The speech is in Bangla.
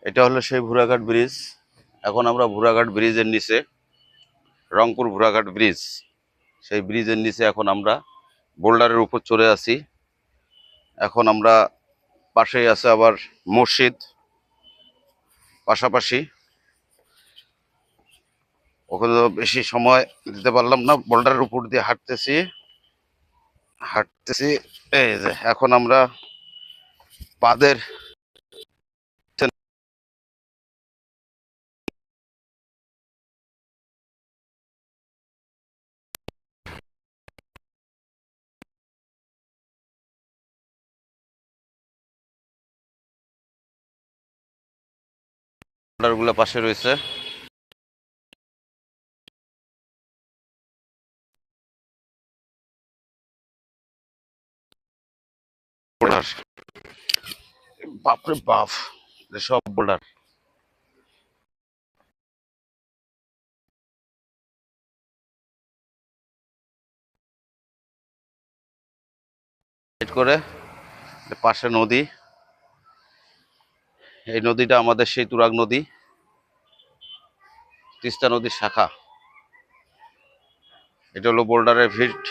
এটা হলো সেই ভুরাঘাট ব্রিজ। এখন আমরা ভুরাঘাট ব্রিজের নিচে, রংপুর ভুরাঘাট ব্রিজ, সেই ব্রিজের নিচে এখন আমরা বোল্ডারের উপর চড়ে আছি। এখন আমরা পাশেই আছে আবার মসজিদ পাশাপাশি। ওখানে বেশি সময় দিতে পারলাম না, বোল্ডারের উপর দিয়ে হাঁটতেছি। এই যে এখন আমরা পাদের বোল্ডারগুলো পাশে রয়েছে। বোল্ডার, বাপরে বাপ, সব বোল্ডার। করে পাশে নদী, এই নদীটা আমাদের সেই তুরাগ নদী, তিস্তা নদীর শাখা। এটা হলো বোল্ডারের ভিট।